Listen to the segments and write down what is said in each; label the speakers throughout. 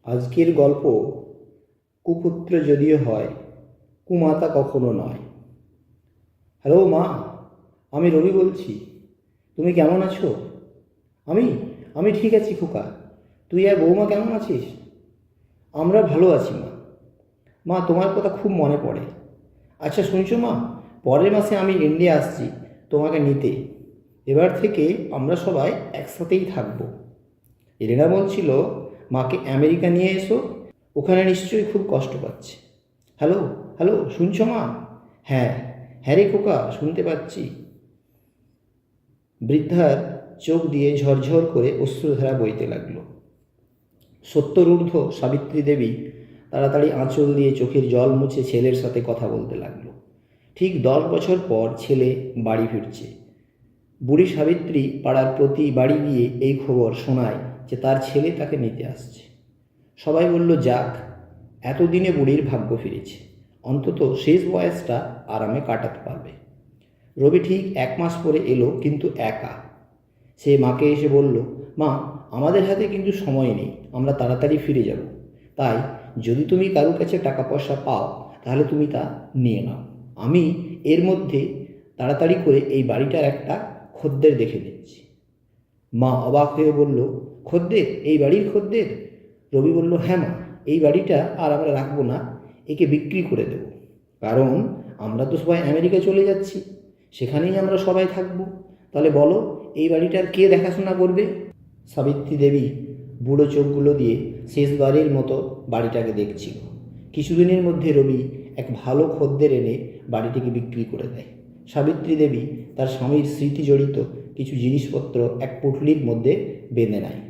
Speaker 1: আজকের গল্প কুপুত্র যদিও হয়, কুমাতা কখনো নয়। হ্যালো মা, আমি রবি বলছি। তুমি কেমন আছো? আমি আমি ঠিক আছি খোকা। তুই আর বৌমা কেমন আছিস? আমরা ভালো আছি মা। মা, তোমার কথা খুব মনে পড়ে। আচ্ছা শুনছো মা, পরের মাসে আমি ইন্ডিয়া আসছি তোমাকে নিতে। এবার থেকে আমরা সবাই একসাথেই থাকবো। এলেনা বলছিল মাকে আমেরিকা নিয়ে এসো, ওখানে নিশ্চয়ই খুব কষ্ট পাচ্ছে। হ্যালো হ্যালো, শুনছো মা? হ্যাঁ হ্যাঁ রে খোকা, শুনতে পাচ্ছি। বৃদ্ধার চোখ দিয়ে ঝরঝর করে অশ্রুধারা বইতে লাগলো। সত্যরূর্ধ্ব সাবিত্রী দেবী তাড়াতাড়ি আঁচল দিয়ে চোখের জল মুছে ছেলের সাথে কথা বলতে লাগলো। ঠিক 10 বছর পর ছেলে বাড়ি ফিরছে। বুড়ি সাবিত্রী পাড়ার প্রতি বাড়ি গিয়ে এই খবর শোনায় যে তার ছেলে তাকে নিতে আসছে। সবাই বলল, যাক, এতদিনে বুড়ির ভাগ্য ফিরেছে, অন্তত শেষ বয়সটা আরামে কাটাতে পারবে। রবি ঠিক 1 মাস পরে এলো, কিন্তু একা। সে মাকে এসে বলল, মা, আমাদের হাতে কিন্তু সময় নেই, আমরা তাড়াতাড়ি ফিরে যাব। তাই যদি তুমি কারোর কাছে টাকা পয়সা পাও তাহলে তুমি তা নিয়ে নাও। আমি এর মধ্যে তাড়াতাড়ি করে এই বাড়িটার একটা খদ্দের দেখে দিচ্ছি। মা অবাক হয়ে বলল, খদ্দের? এই বাড়ির খদ্দের? রবি বলল, হ্যাঁ মা, এই বাড়িটা আর আমরা রাখবো না, একে বিক্রি করে দেব। কারণ আমরা তো সবাই আমেরিকা চলে যাচ্ছি, সেখানেই আমরা সবাই থাকবো। তাহলে বলো, এই বাড়িটার কে দেখাশোনা করবে? সাবিত্রী দেবী বুড়ো চোখগুলো দিয়ে শেষবারের মতো বাড়িটাকে দেখছিল। কিছুদিনের মধ্যে রবি এক ভালো খদ্দের এনে বাড়িটিকে বিক্রি করে দেয়। সাবিত্রী দেবী তার স্বামীর স্মৃতি জড়িত কিছু জিনিসপত্র এক পুঁটলির মধ্যে বেঁধে নেয়।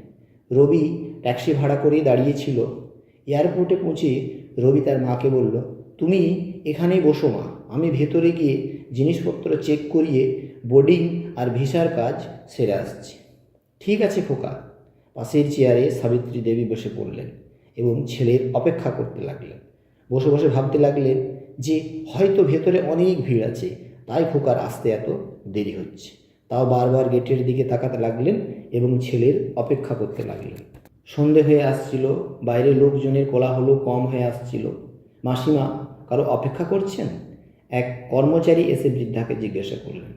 Speaker 1: রবি ট্যাক্সি ভাড়া করেই দাঁড়িয়েছিল। এয়ারপোর্টে পৌঁছে রবি তার মাকে বলল, তুমি এখানেই বসো মা, আমি ভেতরে গিয়ে জিনিসপত্র চেক করিয়ে বোর্ডিং আর ভিসার কাজ সেরে আসছি। ঠিক আছে খোকা। পাশের চেয়ারে সাবিত্রী দেবী বসে পড়লেন এবং ছেলের অপেক্ষা করতে লাগলেন। বসে বসে ভাবতে লাগলেন যে হয়তো ভেতরে অনেক ভিড় আছে, তাই খোকার আসতে এত দেরি হচ্ছে। তাও বারবার গেটের দিকে তাকাতে লাগলেন এবং ছেলের অপেক্ষা করতে লাগলেন। সন্ধে হয়ে আসছিল, বাইরে লোকজনের কোলাহল কম হয়ে আসছিল। মাসিমা, কারো অপেক্ষা করছেন? এক কর্মচারী এসে বৃদ্ধাকে জিজ্ঞাসা করলেন।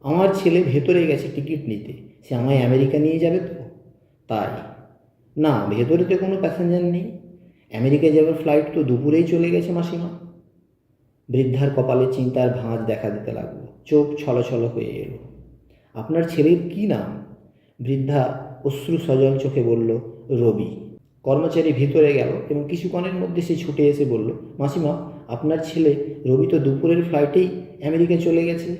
Speaker 1: আমার ছেলে ভেতরে গেছে টিকিট নিতে, সে আমায় আমেরিকা নিয়ে যাবে তো। তাই? না, ভেতরে তো কোনো প্যাসেঞ্জার নেই, আমেরিকা যাওয়ার ফ্লাইট তো দুপুরেই চলে গেছে মাসিমা। বৃদ্ধার কপালে চিন্তার ভাঁজ দেখা দিতে লাগলো, চোখ ছলছল হয়ে এলো। আপনার ছেলের কি নাম? বৃদ্ধা অশ্রু সজল চোখে বলল, রবি। কর্মচারী ভিতরে গেল এবং কিছুক্ষণের মধ্যে সে ছুটে এসে বলল, মাসিমা, আপনার ছেলে রবি তো দুপুরের ফ্লাইটেই আমেরিকা চলে গেছে।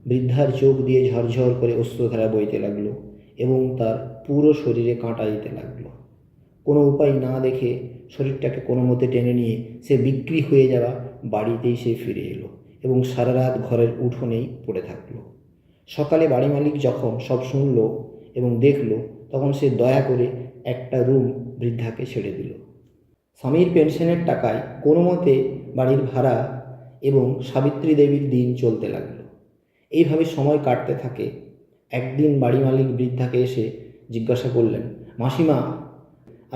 Speaker 1: বৃদ্ধার চোখ দিয়ে ঝরঝর করে অশ্রুধারা বইতে লাগলো এবং তার পুরো শরীরে কাঁটা দিতে লাগলো। কোনো উপায় না দেখে শরীরটাকে কোনো মতে টেনে নিয়ে সে বিক্রি হয়ে যাওয়া বাড়িতেই সে ফিরে এলো এবং সারা রাত ঘরের উঠোনেই পড়ে থাকলো। সকালে বাড়ি মালিক যখন সব শুনল এবং দেখল, তখন সে দয়া করে একটা রুম বৃদ্ধাকে ছেড়ে দিল। স্বামীর পেনশনের টাকায় কোনো মতে বাড়ির ভাড়া এবং সাবিত্রী দেবীর দিন চলতে লাগলো। এইভাবে সময় কাটতে থাকে। একদিন বাড়ি মালিক বৃদ্ধাকে এসে জিজ্ঞাসা করলেন, মাসিমা,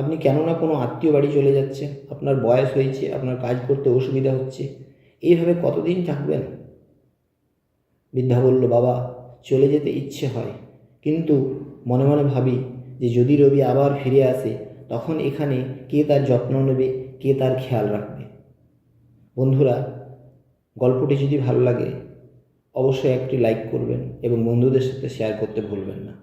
Speaker 1: আপনি কেন না কোনো আত্মীয় বাড়ি চলে যাচ্ছেন? আপনার বয়স হয়েছে, আপনার কাজ করতে অসুবিধা হচ্ছে, এইভাবে কতদিন থাকবেন? বৃদ্ধা বলল, বাবা, চলে যেতে ইচ্ছে হয়, কিন্তু মনে মনে ভাবি যে যদি রবি আবার ফিরে আসে তখন এখানে কে তার যত্ন নেবে, কে তার খেয়াল রাখবে? বন্ধুরা, গল্পটি যদি ভালো লাগে অবশ্যই একটি লাইক করবেন এবং বন্ধুদের সাথে শেয়ার করতে ভুলবেন না।